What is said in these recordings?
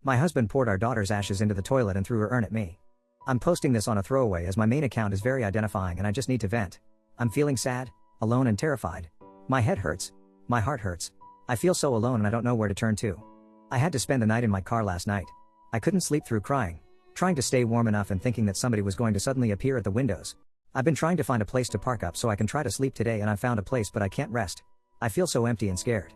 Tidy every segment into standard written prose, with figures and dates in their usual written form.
My husband poured our daughter's ashes into the toilet and threw her urn at me. I'm posting this on a throwaway as my main account is very identifying and I just need to vent. I'm feeling sad, alone and terrified. My head hurts. My heart hurts. I feel so alone and I don't know where to turn to. I had to spend the night in my car last night. I couldn't sleep through crying, trying to stay warm enough and thinking that somebody was going to suddenly appear at the windows. I've been trying to find a place to park up so I can try to sleep today and I found a place but I can't rest. I feel so empty and scared.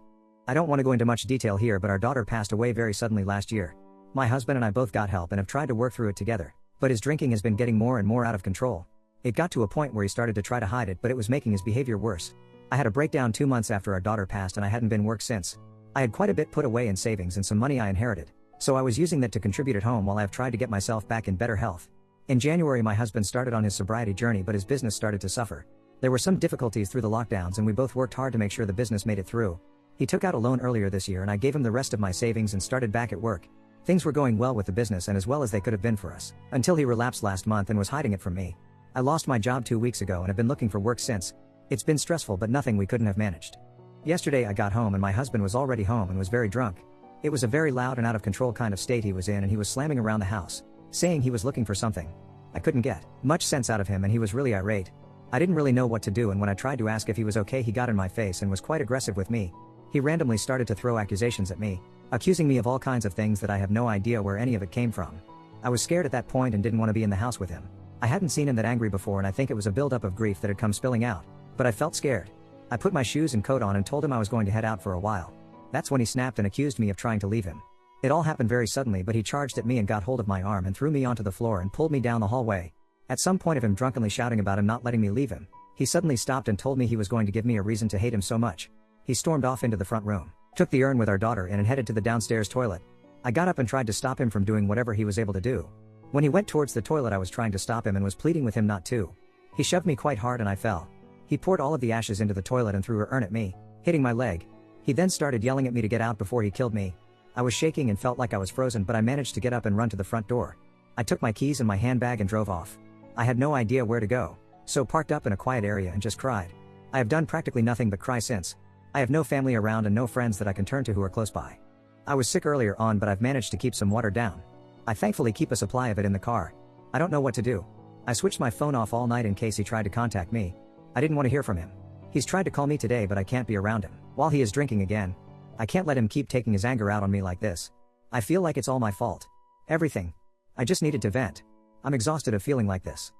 I don't want to go into much detail here but our daughter passed away very suddenly last year. My husband and I both got help and have tried to work through it together, but his drinking has been getting more and more out of control. It got to a point where he started to try to hide it but it was making his behavior worse. I had a breakdown 2 months after our daughter passed and I hadn't been work since. I had quite a bit put away in savings and some money I inherited, so I was using that to contribute at home while I have tried to get myself back in better health. In January my husband started on his sobriety journey but his business started to suffer. There were some difficulties through the lockdowns and we both worked hard to make sure the business made it through. He took out a loan earlier this year and I gave him the rest of my savings and started back at work. Things were going well with the business and as well as they could have been for us, until he relapsed last month and was hiding it from me. I lost my job 2 weeks ago and have been looking for work since. It's been stressful but nothing we couldn't have managed. Yesterday I got home and my husband was already home and was very drunk. It was a very loud and out of control kind of state he was in and he was slamming around the house, saying he was looking for something. I couldn't get much sense out of him and he was really irate. I didn't really know what to do and when I tried to ask if he was okay he got in my face and was quite aggressive with me. He randomly started to throw accusations at me, accusing me of all kinds of things that I have no idea where any of it came from. I was scared at that point and didn't want to be in the house with him. I hadn't seen him that angry before and I think it was a buildup of grief that had come spilling out, but I felt scared. I put my shoes and coat on and told him I was going to head out for a while. That's when he snapped and accused me of trying to leave him. It all happened very suddenly but he charged at me and got hold of my arm and threw me onto the floor and pulled me down the hallway. At some point of him drunkenly shouting about him not letting me leave him, he suddenly stopped and told me he was going to give me a reason to hate him so much. He stormed off into the front room, took the urn with our daughter in and headed to the downstairs toilet. I got up and tried to stop him from doing whatever he was able to do. When he went towards the toilet I was trying to stop him and was pleading with him not to. He shoved me quite hard and I fell. He poured all of the ashes into the toilet and threw her urn at me, hitting my leg. He then started yelling at me to get out before he killed me. I was shaking and felt like I was frozen but I managed to get up and run to the front door. I took my keys and my handbag and drove off. I had no idea where to go, so parked up in a quiet area and just cried. I have done practically nothing but cry since. I have no family around and no friends that I can turn to who are close by. I was sick earlier on but I've managed to keep some water down. I thankfully keep a supply of it in the car. I don't know what to do. I switched my phone off all night in case he tried to contact me. I didn't want to hear from him. He's tried to call me today but I can't be around him while he is drinking again. I can't let him keep taking his anger out on me like this. I feel like it's all my fault. Everything. I just needed to vent. I'm exhausted of feeling like this.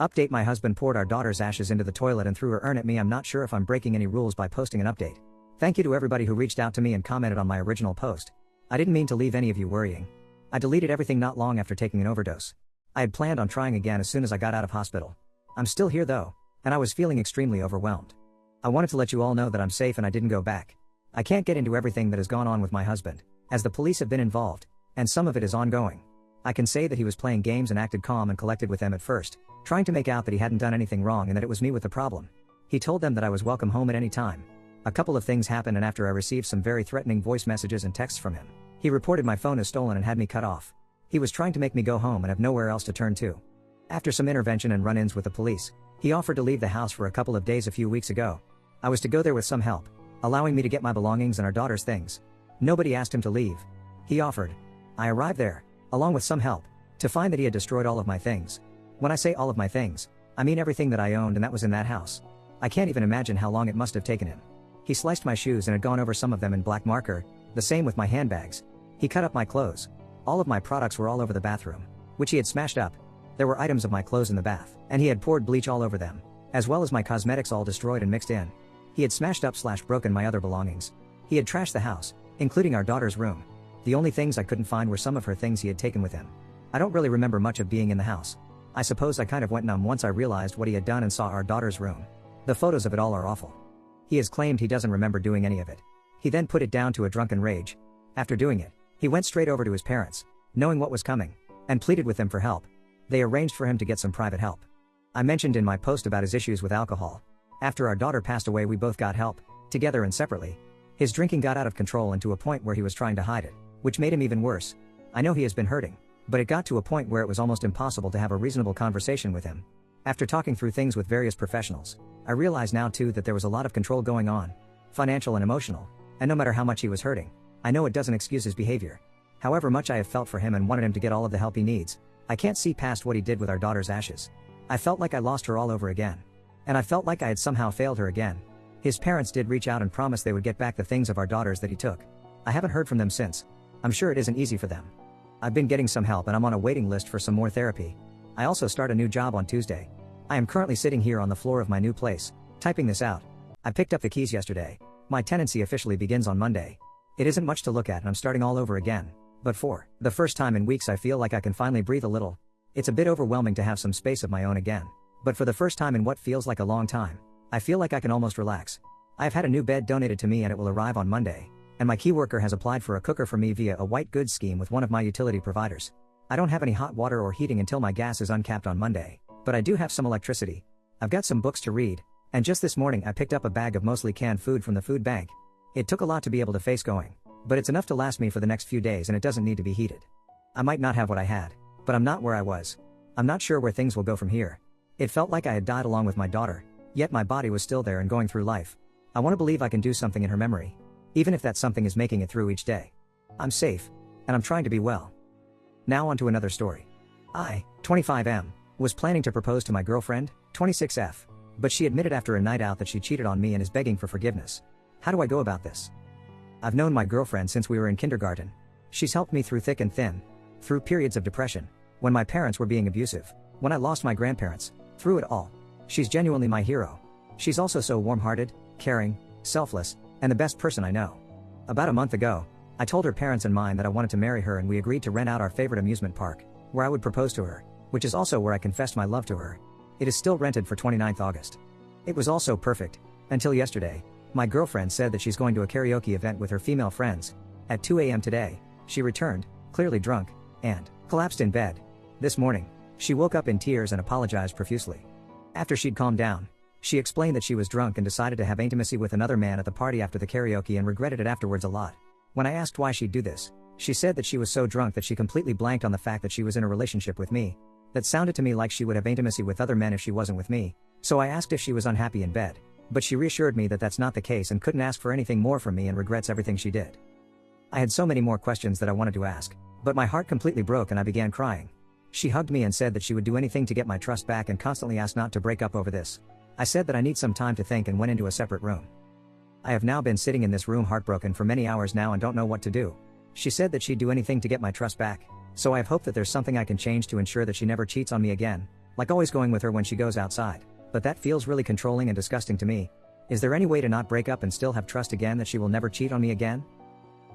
Update: my husband poured our daughter's ashes into the toilet and threw her urn at me. I'm not sure if I'm breaking any rules by posting an update. Thank you to everybody who reached out to me and commented on my original post. I didn't mean to leave any of you worrying. I deleted everything not long after taking an overdose. I had planned on trying again as soon as I got out of hospital. I'm still here though, and I was feeling extremely overwhelmed. I wanted to let you all know that I'm safe and I didn't go back. I can't get into everything that has gone on with my husband, as the police have been involved, and some of it is ongoing. I can say that he was playing games and acted calm and collected with them at first, trying to make out that he hadn't done anything wrong and that it was me with the problem. He told them that I was welcome home at any time. A couple of things happened and after I received some very threatening voice messages and texts from him, he reported my phone as stolen and had me cut off. He was trying to make me go home and have nowhere else to turn to. After some intervention and run-ins with the police, he offered to leave the house for a couple of days a few weeks ago. I was to go there with some help, allowing me to get my belongings and our daughter's things. Nobody asked him to leave. He offered. I arrived there, along with some help, to find that he had destroyed all of my things. When I say all of my things, I mean everything that I owned and that was in that house. I can't even imagine how long it must have taken him. He sliced my shoes and had gone over some of them in black marker, the same with my handbags. He cut up my clothes. All of my products were all over the bathroom, which he had smashed up. There were items of my clothes in the bath, and he had poured bleach all over them, as well as my cosmetics all destroyed and mixed in. He had smashed up / broken my other belongings. He had trashed the house, including our daughter's room. The only things I couldn't find were some of her things he had taken with him. I don't really remember much of being in the house. I suppose I kind of went numb once I realized what he had done and saw our daughter's room. The photos of it all are awful. He has claimed he doesn't remember doing any of it. He then put it down to a drunken rage. After doing it, he went straight over to his parents, knowing what was coming, and pleaded with them for help. They arranged for him to get some private help. I mentioned in my post about his issues with alcohol. After our daughter passed away we both got help, together and separately. His drinking got out of control and to a point where he was trying to hide it, which made him even worse. I know he has been hurting, but it got to a point where it was almost impossible to have a reasonable conversation with him. After talking through things with various professionals, I realize now too that there was a lot of control going on, financial and emotional, and no matter how much he was hurting, I know it doesn't excuse his behavior. However much I have felt for him and wanted him to get all of the help he needs, I can't see past what he did with our daughter's ashes. I felt like I lost her all over again. And I felt like I had somehow failed her again. His parents did reach out and promise they would get back the things of our daughters that he took. I haven't heard from them since. I'm sure it isn't easy for them. I've been getting some help and I'm on a waiting list for some more therapy. I also start a new job on Tuesday. I am currently sitting here on the floor of my new place, typing this out. I picked up the keys yesterday. My tenancy officially begins on Monday. It isn't much to look at and I'm starting all over again. But for the first time in weeks I feel like I can finally breathe a little. It's a bit overwhelming to have some space of my own again. But for the first time in what feels like a long time, I feel like I can almost relax. I have had a new bed donated to me and it will arrive on Monday. And my key worker has applied for a cooker for me via a white goods scheme with one of my utility providers. I don't have any hot water or heating until my gas is uncapped on Monday. But I do have some electricity. I've got some books to read. And just this morning I picked up a bag of mostly canned food from the food bank. It took a lot to be able to face going. But it's enough to last me for the next few days and it doesn't need to be heated. I might not have what I had. But I'm not where I was. I'm not sure where things will go from here. It felt like I had died along with my daughter. Yet my body was still there and going through life. I want to believe I can do something in her memory. Even if that something is making it through each day. I'm safe. And I'm trying to be well. Now on to another story. I, 25M, was planning to propose to my girlfriend, 26F. But she admitted after a night out that she cheated on me and is begging for forgiveness. How do I go about this? I've known my girlfriend since we were in kindergarten. She's helped me through thick and thin. Through periods of depression. When my parents were being abusive. When I lost my grandparents. Through it all. She's genuinely my hero. She's also so warm-hearted, caring, selfless, and the best person I know. About a month ago, I told her parents and mine that I wanted to marry her and we agreed to rent out our favorite amusement park, where I would propose to her, which is also where I confessed my love to her. It is still rented for 29th August. It was all so perfect, until yesterday. My girlfriend said that she's going to a karaoke event with her female friends. At 2 a.m. today, she returned, clearly drunk, and collapsed in bed. This morning, she woke up in tears and apologized profusely. After she'd calmed down, she explained that she was drunk and decided to have intimacy with another man at the party after the karaoke and regretted it afterwards a lot. When I asked why she'd do this, she said that she was so drunk that she completely blanked on the fact that she was in a relationship with me. That sounded to me like she would have intimacy with other men if she wasn't with me, so I asked if she was unhappy in bed. But she reassured me that that's not the case and couldn't ask for anything more from me and regrets everything she did. I had so many more questions that I wanted to ask, but my heart completely broke and I began crying. She hugged me and said that she would do anything to get my trust back and constantly asked not to break up over this. I said that I need some time to think and went into a separate room. I have now been sitting in this room heartbroken for many hours now and don't know what to do. She said that she'd do anything to get my trust back, so I have hope that there's something I can change to ensure that she never cheats on me again, like always going with her when she goes outside. But that feels really controlling and disgusting to me. Is there any way to not break up and still have trust again that she will never cheat on me again?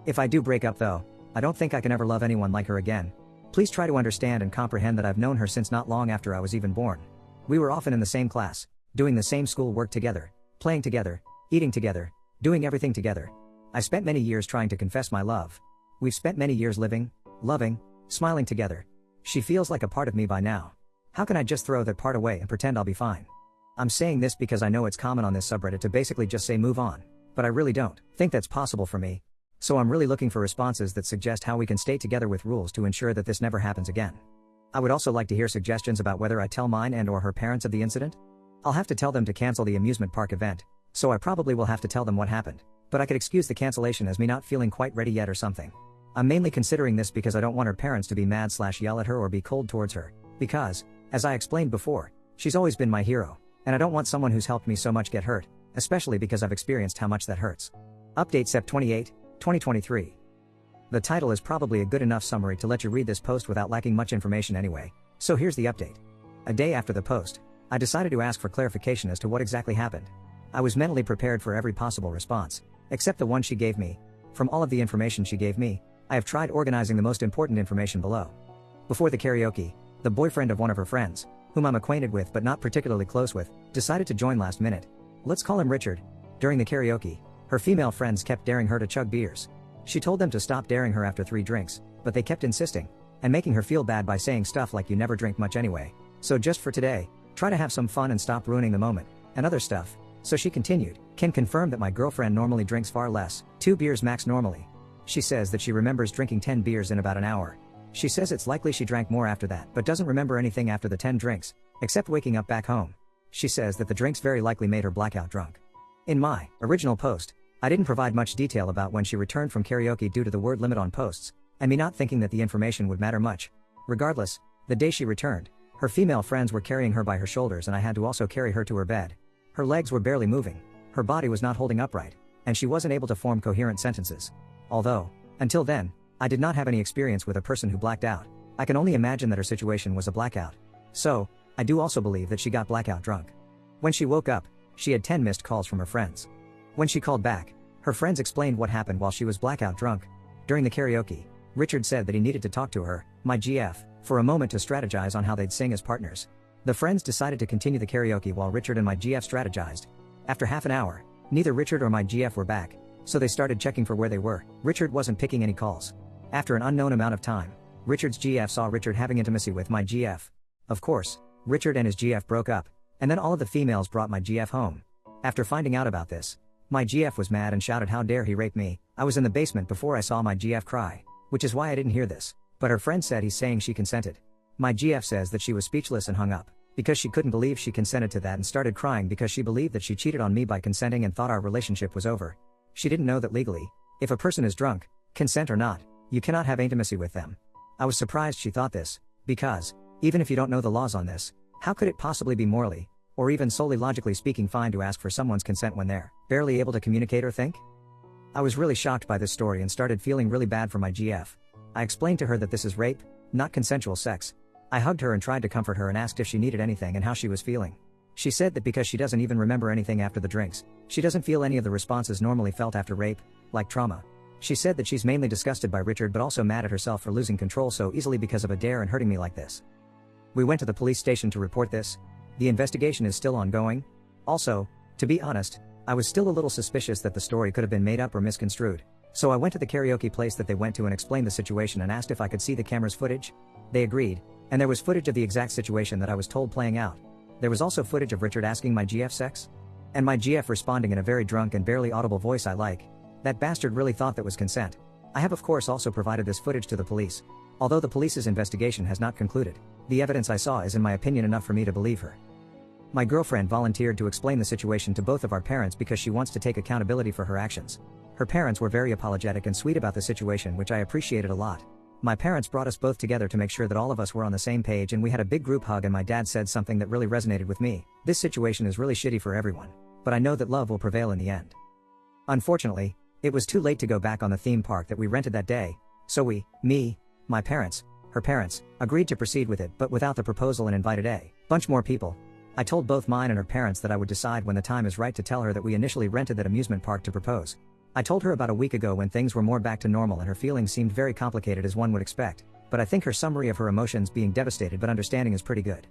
If I do break up though, I don't think I can ever love anyone like her again. Please try to understand and comprehend that I've known her since not long after I was even born. We were often in the same class, doing the same school work together, playing together, eating together, doing everything together. I spent many years trying to confess my love. We've spent many years living, loving, smiling together. She feels like a part of me by now. How can I just throw that part away and pretend I'll be fine? I'm saying this because I know it's common on this subreddit to basically just say move on, but I really don't think that's possible for me. So I'm really looking for responses that suggest how we can stay together with rules to ensure that this never happens again. I would also like to hear suggestions about whether I tell mine and or her parents of the incident. I'll have to tell them to cancel the amusement park event, so I probably will have to tell them what happened, but I could excuse the cancellation as me not feeling quite ready yet or something. I'm mainly considering this because I don't want her parents to be mad/yell at her or be cold towards her, because, as I explained before, she's always been my hero, and I don't want someone who's helped me so much get hurt, especially because I've experienced how much that hurts. Update Sep 28, 2023. The title is probably a good enough summary to let you read this post without lacking much information anyway, so here's the update. A day after the post, I decided to ask for clarification as to what exactly happened. I was mentally prepared for every possible response, except the one she gave me. From all of the information she gave me, I have tried organizing the most important information below. Before the karaoke, the boyfriend of one of her friends, whom I'm acquainted with but not particularly close with, decided to join last minute. Let's call him Richard. During the karaoke, her female friends kept daring her to chug beers. She told them to stop daring her after 3 drinks, but they kept insisting, and making her feel bad by saying stuff like you never drink much anyway. So just for today, try to have some fun and stop ruining the moment, and other stuff. So she continued, can confirm that my girlfriend normally drinks far less, 2 beers max normally. She says that she remembers drinking 10 beers in about an hour. She says it's likely she drank more after that but doesn't remember anything after the 10 drinks, except waking up back home. She says that the drinks very likely made her blackout drunk. In my original post, I didn't provide much detail about when she returned from karaoke due to the word limit on posts, and me not thinking that the information would matter much. Regardless, the day she returned, her female friends were carrying her by her shoulders and I had to also carry her to her bed. Her legs were barely moving, her body was not holding upright, and she wasn't able to form coherent sentences. Although, until then, I did not have any experience with a person who blacked out. I can only imagine that her situation was a blackout. So, I do also believe that she got blackout drunk. When she woke up, she had 10 missed calls from her friends. When she called back, her friends explained what happened while she was blackout drunk. During the karaoke, Richard said that he needed to talk to her, my GF, for a moment to strategize on how they'd sing as partners. The friends decided to continue the karaoke while Richard and my GF strategized. After half an hour, neither Richard or my GF were back, so they started checking for where they were. Richard wasn't picking any calls. After an unknown amount of time, Richard's GF saw Richard having intimacy with my GF. Of course, Richard and his GF broke up, and then all of the females brought my GF home. After finding out about this, my GF was mad and shouted, "How dare he rape me?" I was in the basement before I saw my GF cry, which is why I didn't hear this, but her friend said he's saying she consented. My GF says that she was speechless and hung up, because she couldn't believe she consented to that and started crying because she believed that she cheated on me by consenting and thought our relationship was over. She didn't know that legally, if a person is drunk, consent or not, you cannot have intimacy with them. I was surprised she thought this, because, even if you don't know the laws on this, how could it possibly be morally, or even solely logically speaking fine to ask for someone's consent when they're barely able to communicate or think? I was really shocked by this story and started feeling really bad for my GF. I explained to her that this is rape, not consensual sex. I hugged her and tried to comfort her and asked if she needed anything and how she was feeling. She said that because she doesn't even remember anything after the drinks, she doesn't feel any of the responses normally felt after rape, like trauma. She said that she's mainly disgusted by Richard but also mad at herself for losing control so easily because of a dare and hurting me like this. We went to the police station to report this. The investigation is still ongoing. Also, to be honest, I was still a little suspicious that the story could have been made up or misconstrued. So I went to the karaoke place that they went to and explained the situation and asked if I could see the camera's footage. They agreed, and there was footage of the exact situation that I was told playing out. There was also footage of Richard asking my GF sex, and my GF responding in a very drunk and barely audible voice, "I like." That bastard really thought that was consent. I have of course also provided this footage to the police. Although the police's investigation has not concluded, the evidence I saw is in my opinion enough for me to believe her. My girlfriend volunteered to explain the situation to both of our parents because she wants to take accountability for her actions. Her parents were very apologetic and sweet about the situation, which I appreciated a lot. My parents brought us both together to make sure that all of us were on the same page, and we had a big group hug, and my dad said something that really resonated with me. This situation is really shitty for everyone, but I know that love will prevail in the end. Unfortunately, it was too late to go back on the theme park that we rented that day, so me, my parents, her parents, agreed to proceed with it but without the proposal and invited a bunch more people. I told both mine and her parents that I would decide when the time is right to tell her that we initially rented that amusement park to propose. I told her about a week ago when things were more back to normal and her feelings seemed very complicated as one would expect, but I think her summary of her emotions being devastated but understanding is pretty good.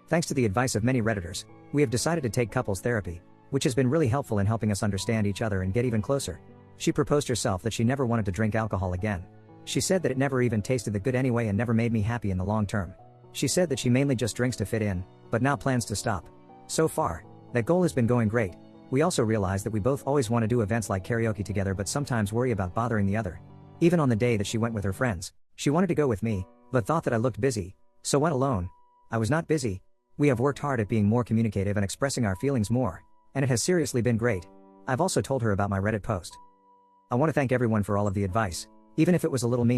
Thanks to the advice of many Redditors, we have decided to take couples therapy, which has been really helpful in helping us understand each other and get even closer. She proposed herself that she never wanted to drink alcohol again. She said that it never even tasted that good anyway and never made me happy in the long term. She said that she mainly just drinks to fit in, but now plans to stop. So far, that goal has been going great. We also realized that we both always want to do events like karaoke together but sometimes worry about bothering the other. Even on the day that she went with her friends, she wanted to go with me, but thought that I looked busy, so went alone. I was not busy. We have worked hard at being more communicative and expressing our feelings more, and it has seriously been great. I've also told her about my Reddit post. I want to thank everyone for all of the advice, even if it was a little mean.